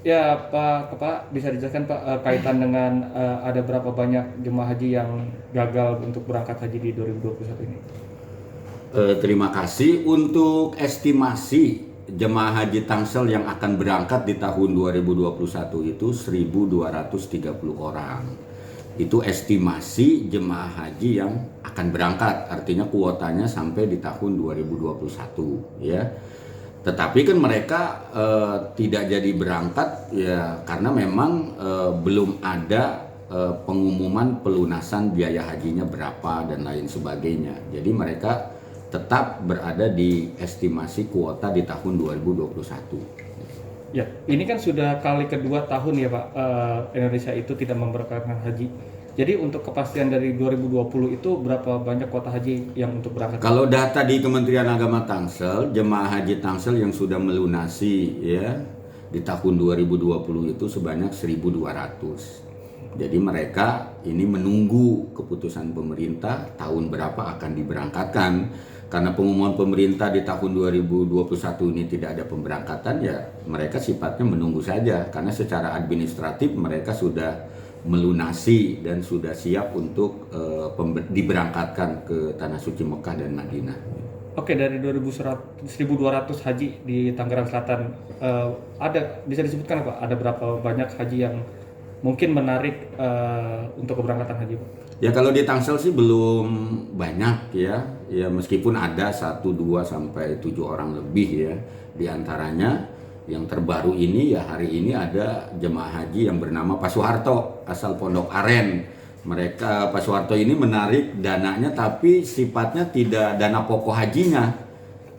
Ya Pak, bisa dijelaskan Pak kaitan dengan ada berapa banyak jemaah haji yang gagal untuk berangkat haji di 2021 ini? Terima kasih. Untuk estimasi jemaah haji Tangsel yang akan berangkat di tahun 2021 itu 1.230 orang. Itu estimasi jemaah haji yang akan berangkat, artinya kuotanya sampai di tahun 2021 ya. Tetapi kan mereka tidak jadi berangkat ya karena memang belum ada pengumuman pelunasan biaya hajinya berapa dan lain sebagainya. Jadi mereka tetap berada di estimasi kuota di tahun 2021. Ya, ini kan sudah kali kedua tahun ya Pak Indonesia itu tidak memberangkatkan haji. Jadi untuk kepastian dari 2020 itu berapa banyak kuota haji yang untuk berangkat? Kalau data di Kementerian Agama Tangsel, jemaah haji Tangsel yang sudah melunasi ya di tahun 2020 itu sebanyak 1.200. Jadi mereka ini menunggu keputusan pemerintah tahun berapa akan diberangkatkan. Karena pengumuman pemerintah di tahun 2021 ini tidak ada pemberangkatan, ya mereka sifatnya menunggu saja. Karena secara administratif mereka sudah melunasi dan sudah siap untuk diberangkatkan ke Tanah Suci Mekah dan Madinah. Oke, dari 1.200 haji di Tangerang Selatan, bisa disebutkan Pak, ada berapa banyak haji yang mungkin menarik untuk keberangkatan haji Pak? Ya kalau di Tangsel sih belum banyak ya meskipun ada 1, 2 sampai 7 orang lebih ya. Di antaranya yang terbaru ini ya hari ini ada jemaah haji yang bernama Pak Soeharto asal Pondok Aren. Mereka Pak Soeharto ini menarik dananya tapi sifatnya tidak dana pokok hajinya.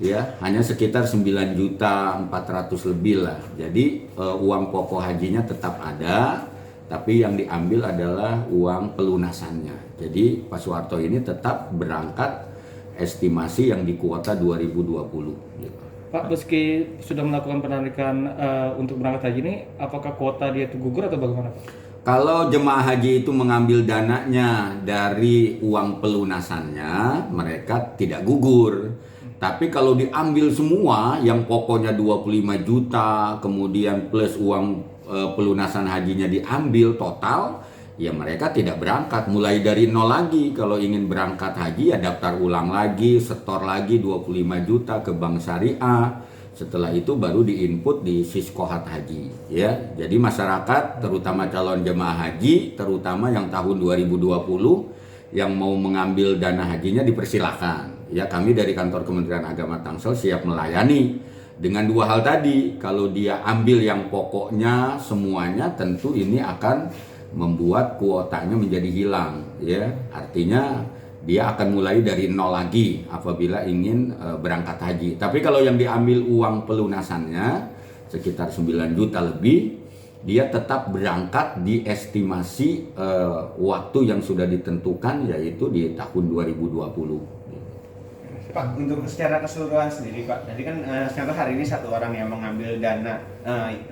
Ya, hanya sekitar 9.400.000 lebih lah. Jadi uang pokok hajinya tetap ada, tapi yang diambil adalah uang pelunasannya. Jadi Pak Soeharto ini tetap berangkat estimasi yang di kuota 2020. Gitu. Pak, meski sudah melakukan penarikan untuk berangkat haji ini, apakah kuota dia itu gugur atau bagaimana Pak? Kalau jemaah haji itu mengambil dananya dari uang pelunasannya, mereka tidak gugur. Tapi kalau diambil semua yang pokoknya 25 juta, kemudian plus uang pelunasan hajinya diambil total, ya mereka tidak berangkat, mulai dari nol lagi. Kalau ingin berangkat haji ya daftar ulang lagi, setor lagi 25 juta ke bank syariah. Setelah itu baru diinput di Siskohat Haji ya. Jadi masyarakat terutama calon jemaah haji, terutama yang tahun 2020 yang mau mengambil dana hajinya dipersilakan. Ya, kami dari kantor Kementerian Agama Tangsel siap melayani. Dengan 2 hal tadi, kalau dia ambil yang pokoknya semuanya, tentu ini akan membuat kuotanya menjadi hilang ya. Artinya dia akan mulai dari nol lagi apabila ingin berangkat haji. Tapi kalau yang diambil uang pelunasannya sekitar 9 juta lebih, dia tetap berangkat di estimasi waktu yang sudah ditentukan, yaitu di tahun 2020. Pak, untuk secara keseluruhan sendiri Pak, jadi kan contoh hari ini 1 orang yang mengambil dana,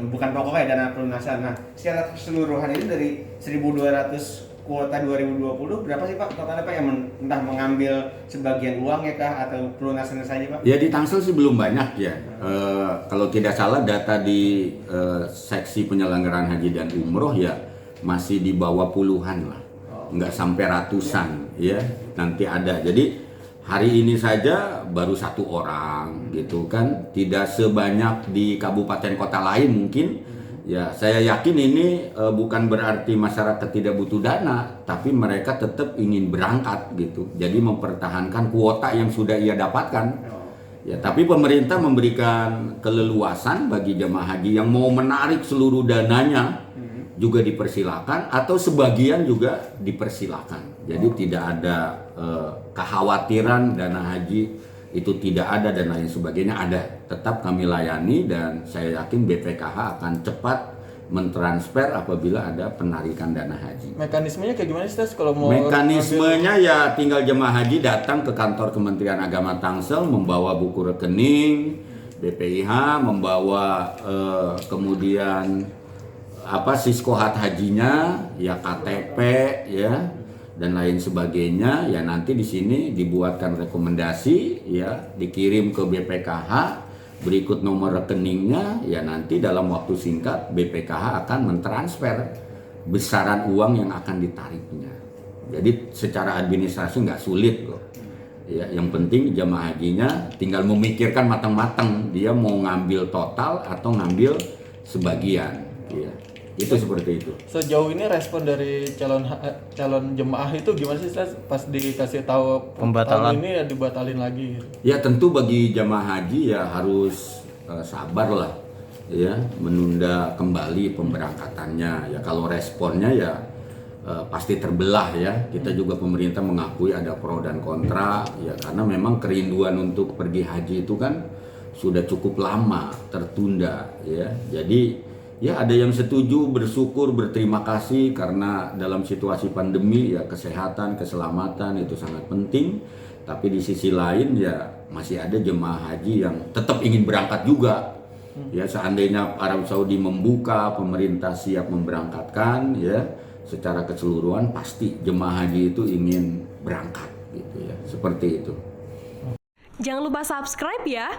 bukan pokoknya dana pelunasan. Nah, secara keseluruhan itu dari 1.200 kuota 2020 berapa sih Pak totalnya Pak yang entah mengambil sebagian uang ya kah atau pelunasannya saja Pak? Ya di Tangsel sih belum banyak ya. Kalau tidak salah data di seksi penyelenggaraan haji dan umroh ya masih di bawah puluhan lah, nggak sampai ratusan ya. Nanti ada. Jadi hari ini saja baru 1 orang gitu kan, tidak sebanyak di kabupaten kota lain mungkin. Ya, saya yakin ini bukan berarti masyarakat tidak butuh dana, tapi mereka tetap ingin berangkat gitu. Jadi mempertahankan kuota yang sudah ia dapatkan. Ya, tapi pemerintah memberikan keleluasan bagi jemaah haji yang mau menarik seluruh dananya juga dipersilakan atau sebagian juga dipersilakan. Jadi tidak ada kekhawatiran dana haji itu tidak ada dan lain sebagainya, ada. Tetap kami layani dan saya yakin BPKH akan cepat mentransfer apabila ada penarikan dana haji. Mekanismenya kayak gimana sih Tas kalau mau? Mekanismenya ya tinggal jemaah haji datang ke kantor Kementerian Agama Tangsel membawa buku rekening BPIH, membawa kemudian Siskohat hajinya, ya KTP ya dan lain sebagainya. Ya nanti di sini dibuatkan rekomendasi ya, dikirim ke BPKH berikut nomor rekeningnya, ya nanti dalam waktu singkat BPKH akan mentransfer besaran uang yang akan ditariknya. Jadi secara administrasi nggak sulit loh. Ya, yang penting jemaah hajinya tinggal memikirkan matang-matang dia mau ngambil total atau ngambil sebagian. Ya, itu seperti itu. Sejauh ini respon dari calon jemaah itu gimana sih Ustaz? Pas dikasih tahu Pembatalan. tahun ini ya dibatalin lagi. Ya tentu bagi jemaah haji ya harus sabar lah, ya menunda kembali pemberangkatannya. Ya kalau responnya ya pasti terbelah ya. Kita juga pemerintah mengakui ada pro dan kontra ya, karena memang kerinduan untuk pergi haji itu kan sudah cukup lama tertunda ya. Jadi ya ada yang setuju, bersyukur, berterima kasih karena dalam situasi pandemi ya kesehatan, keselamatan itu sangat penting. Tapi di sisi lain ya masih ada jemaah haji yang tetap ingin berangkat juga. Ya seandainya Arab Saudi membuka, pemerintah siap memberangkatkan ya secara keseluruhan, pasti jemaah haji itu ingin berangkat gitu ya. Seperti itu. Jangan lupa subscribe ya.